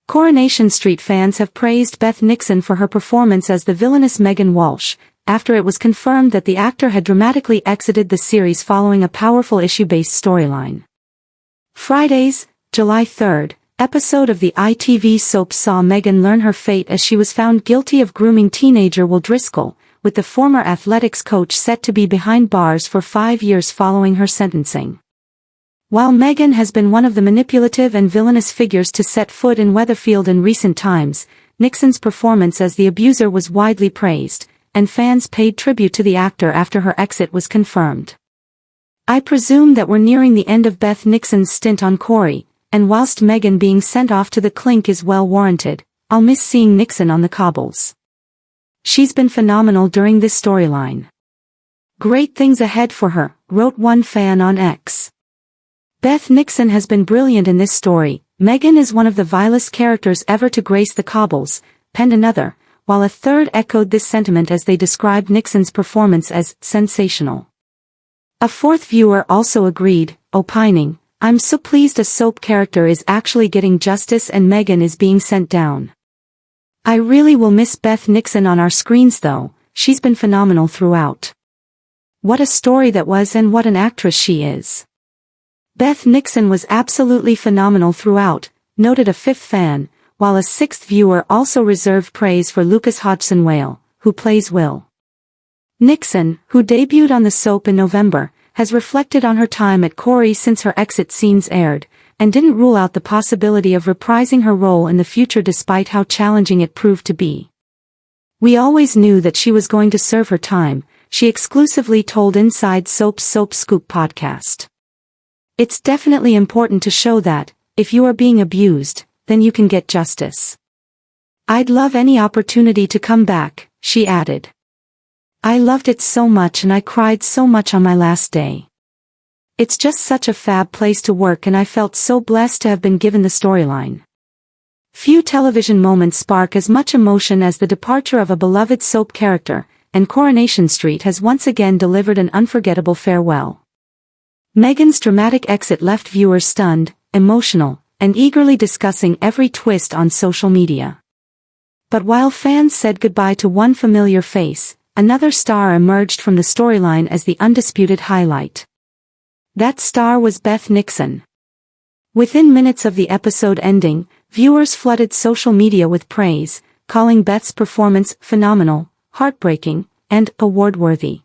Coronation Street fans have praised Beth Nixon for her performance as the villainous Megan Walsh, after it was confirmed that the actor had dramatically exited the series following a powerful issue-based storyline. Friday's, July 3rd, episode of the ITV soap saw Megan learn her fate as she was found guilty of grooming teenager Will Driscoll, with the former athletics coach set to be behind bars for 5 years following her sentencing. While Megan has been one of the manipulative and villainous figures to set foot in Weatherfield in recent times, Nixon's performance as the abuser was widely praised, and fans paid tribute to the actor after her exit was confirmed. "I presume that we're nearing the end of Beth Nixon's stint on Corrie, and whilst Megan being sent off to the clink is well warranted, I'll miss seeing Nixon on the cobbles. She's been phenomenal during this storyline. Great things ahead for her," wrote one fan on X. "Beth Nixon has been brilliant in this story. Megan is one of the vilest characters ever to grace the cobbles," penned another, while a third echoed this sentiment as they described Nixon's performance as sensational. A fourth viewer also agreed, opining, "I'm so pleased a soap character is actually getting justice and Megan is being sent down. I really will miss Beth Nixon on our screens though, she's been phenomenal throughout. What a story that was and what an actress she is. Beth Nixon was absolutely phenomenal throughout," noted a fifth fan, while a sixth viewer also reserved praise for Lucas Hodgson Whale, who plays Will. Nixon, who debuted on the soap in November, has reflected on her time at Corrie since her exit scenes aired, and didn't rule out the possibility of reprising her role in the future despite how challenging it proved to be. "We always knew that she was going to serve her time," she exclusively told Inside Soap's Soap Scoop podcast. "It's definitely important to show that, if you are being abused, then you can get justice. I'd love any opportunity to come back," she added. "I loved it so much and I cried so much on my last day. It's just such a fab place to work and I felt so blessed to have been given the storyline." Few television moments spark as much emotion as the departure of a beloved soap character, and Coronation Street has once again delivered an unforgettable farewell. Megan's dramatic exit left viewers stunned, emotional, and eagerly discussing every twist on social media. But while fans said goodbye to one familiar face, another star emerged from the storyline as the undisputed highlight. That star was Beth Nixon. Within minutes of the episode ending, viewers flooded social media with praise, calling Beth's performance phenomenal, heartbreaking, and award-worthy.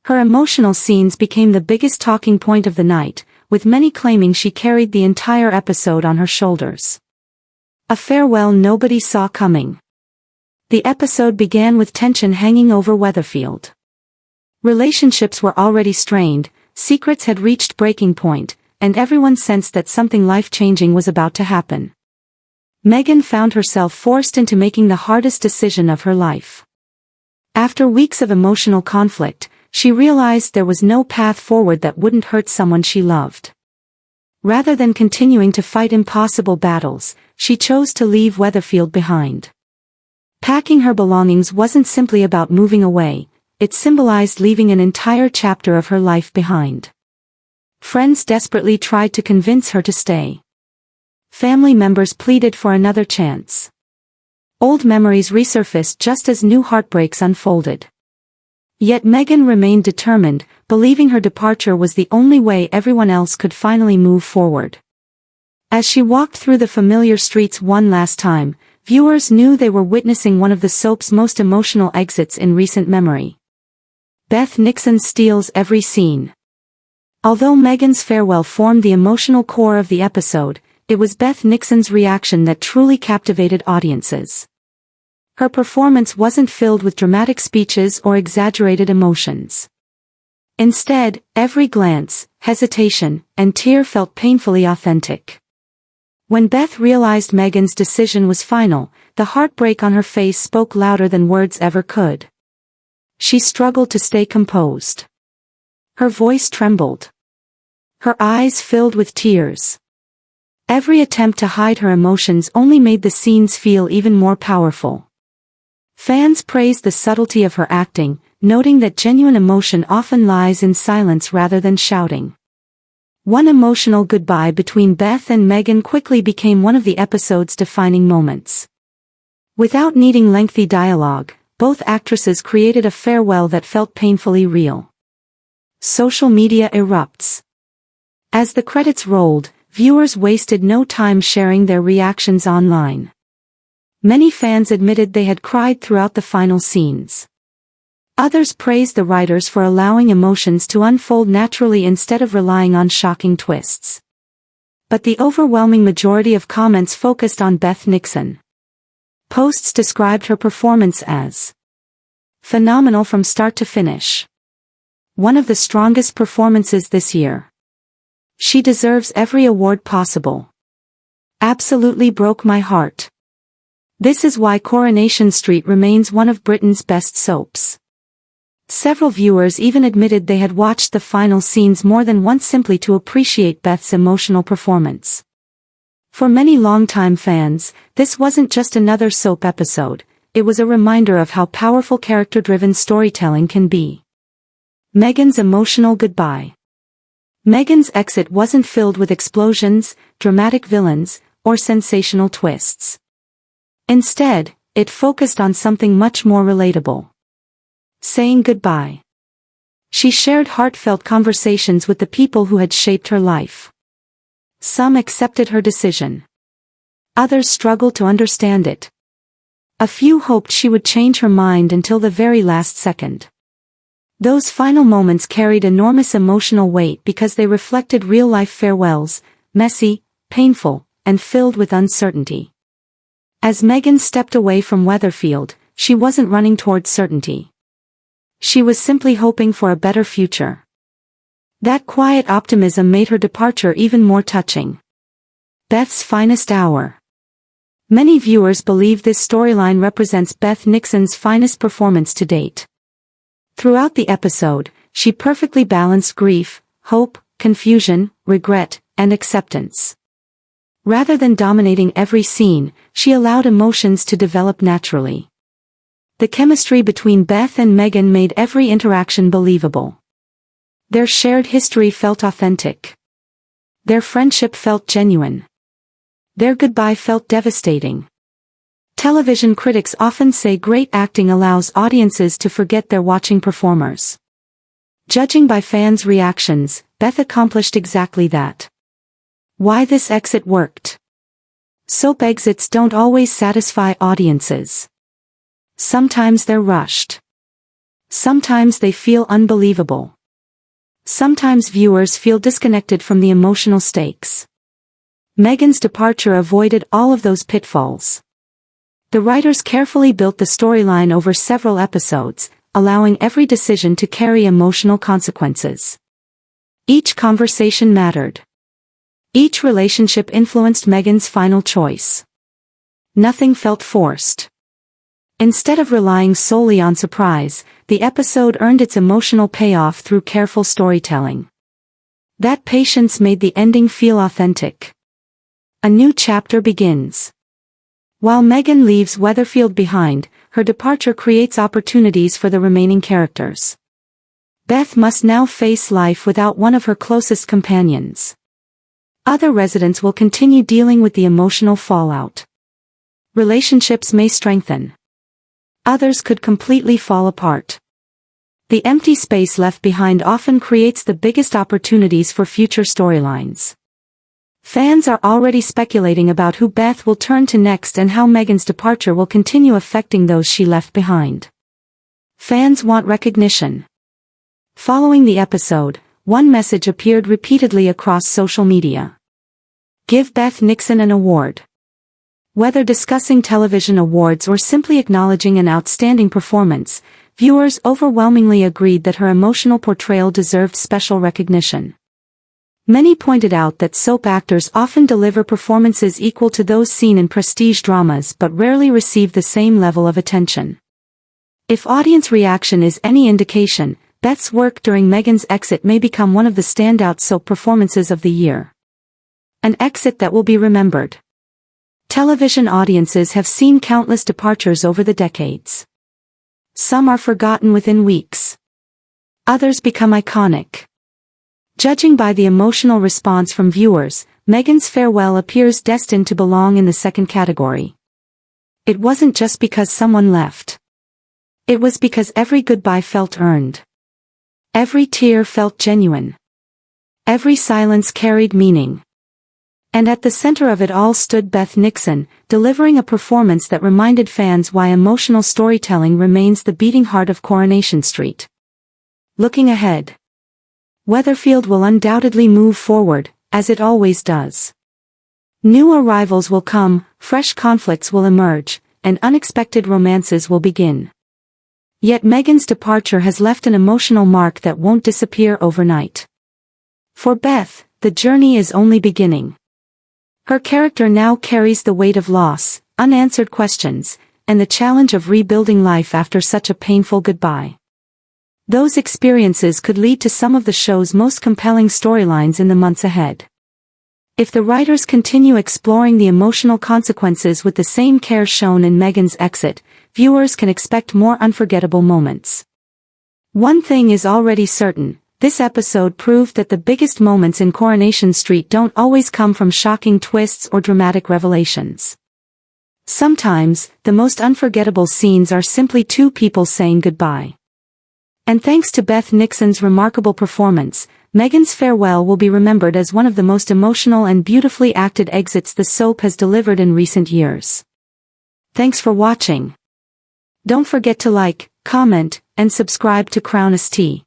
Her emotional scenes became the biggest talking point of the night, with many claiming she carried the entire episode on her shoulders. A farewell nobody saw coming. The episode began with tension hanging over Weatherfield. Relationships were already strained, secrets had reached breaking point, and everyone sensed that something life-changing was about to happen. Megan found herself forced into making the hardest decision of her life. After weeks of emotional conflict, she realized there was no path forward that wouldn't hurt someone she loved. Rather than continuing to fight impossible battles, she chose to leave Weatherfield behind. Packing her belongings wasn't simply about moving away, it symbolized leaving an entire chapter of her life behind. Friends desperately tried to convince her to stay. Family members pleaded for another chance. Old memories resurfaced just as new heartbreaks unfolded. Yet Megan remained determined, believing her departure was the only way everyone else could finally move forward. As she walked through the familiar streets one last time, viewers knew they were witnessing one of the soap's most emotional exits in recent memory. Beth Nixon steals every scene. Although Megan's farewell formed the emotional core of the episode, it was Beth Nixon's reaction that truly captivated audiences. Her performance wasn't filled with dramatic speeches or exaggerated emotions. Instead, every glance, hesitation, and tear felt painfully authentic. When Beth realized Megan's decision was final, the heartbreak on her face spoke louder than words ever could. She struggled to stay composed. Her voice trembled. Her eyes filled with tears. Every attempt to hide her emotions only made the scenes feel even more powerful. Fans praised the subtlety of her acting, noting that genuine emotion often lies in silence rather than shouting. One emotional goodbye between Beth and Megan quickly became one of the episode's defining moments. Without needing lengthy dialogue, both actresses created a farewell that felt painfully real. Social media erupts. As the credits rolled, viewers wasted no time sharing their reactions online. Many fans admitted they had cried throughout the final scenes. Others praised the writers for allowing emotions to unfold naturally instead of relying on shocking twists. But the overwhelming majority of comments focused on Beth Nixon. Posts described her performance as phenomenal from start to finish. One of the strongest performances this year. She deserves every award possible. Absolutely broke my heart. This is why Coronation Street remains one of Britain's best soaps. Several viewers even admitted they had watched the final scenes more than once simply to appreciate Beth's emotional performance. For many longtime fans, this wasn't just another soap episode, it was a reminder of how powerful character-driven storytelling can be. Meghan's emotional goodbye. Meghan's exit wasn't filled with explosions, dramatic villains, or sensational twists. Instead, it focused on something much more relatable. Saying goodbye. She shared heartfelt conversations with the people who had shaped her life. Some accepted her decision. Others struggled to understand it. A few hoped she would change her mind until the very last second. Those final moments carried enormous emotional weight because they reflected real-life farewells, messy, painful, and filled with uncertainty. As Meghan stepped away from Weatherfield, she wasn't running towards certainty. She was simply hoping for a better future. That quiet optimism made her departure even more touching. Beth's finest hour. Many viewers believe this storyline represents Beth Nixon's finest performance to date. Throughout the episode, she perfectly balanced grief, hope, confusion, regret, and acceptance. Rather than dominating every scene, she allowed emotions to develop naturally. The chemistry between Beth and Meghan made every interaction believable. Their shared history felt authentic. Their friendship felt genuine. Their goodbye felt devastating. Television critics often say great acting allows audiences to forget they're watching performers. Judging by fans' reactions, Beth accomplished exactly that. Why this exit worked. Soap exits don't always satisfy audiences. Sometimes they're rushed. Sometimes they feel unbelievable. Sometimes viewers feel disconnected from the emotional stakes. Meghan's departure avoided all of those pitfalls. The writers carefully built the storyline over several episodes, allowing every decision to carry emotional consequences. Each conversation mattered. Each relationship influenced Meghan's final choice. Nothing felt forced. Instead of relying solely on surprise, the episode earned its emotional payoff through careful storytelling. That patience made the ending feel authentic. A new chapter begins. While Meghan leaves Weatherfield behind, her departure creates opportunities for the remaining characters. Beth must now face life without one of her closest companions. Other residents will continue dealing with the emotional fallout. Relationships may strengthen. Others could completely fall apart. The empty space left behind often creates the biggest opportunities for future storylines. Fans are already speculating about who Beth will turn to next and how Meghan's departure will continue affecting those she left behind. Fans want recognition. Following the episode, one message appeared repeatedly across social media. Give Beth Nixon an award. Whether discussing television awards or simply acknowledging an outstanding performance, viewers overwhelmingly agreed that her emotional portrayal deserved special recognition. Many pointed out that soap actors often deliver performances equal to those seen in prestige dramas but rarely receive the same level of attention. If audience reaction is any indication, Beth's work during Meghan's exit may become one of the standout soap performances of the year. An exit that will be remembered. Television audiences have seen countless departures over the decades. Some are forgotten within weeks. Others become iconic. Judging by the emotional response from viewers, Meghan's farewell appears destined to belong in the second category. It wasn't just because someone left. It was because every goodbye felt earned. Every tear felt genuine. Every silence carried meaning. And at the center of it all stood Beth Nixon, delivering a performance that reminded fans why emotional storytelling remains the beating heart of Coronation Street. Looking ahead, Weatherfield will undoubtedly move forward, as it always does. New arrivals will come, fresh conflicts will emerge, and unexpected romances will begin. Yet Meghan's departure has left an emotional mark that won't disappear overnight. For Beth, the journey is only beginning. Her character now carries the weight of loss, unanswered questions, and the challenge of rebuilding life after such a painful goodbye. Those experiences could lead to some of the show's most compelling storylines in the months ahead. If the writers continue exploring the emotional consequences with the same care shown in Meghan's exit, viewers can expect more unforgettable moments. One thing is already certain. This episode proved that the biggest moments in Coronation Street don't always come from shocking twists or dramatic revelations. Sometimes, the most unforgettable scenes are simply two people saying goodbye. And thanks to Beth Nixon's remarkable performance, Meghan's farewell will be remembered as one of the most emotional and beautifully acted exits the soap has delivered in recent years. Thanks for watching. Don't forget to like, comment, and subscribe to Crown ST.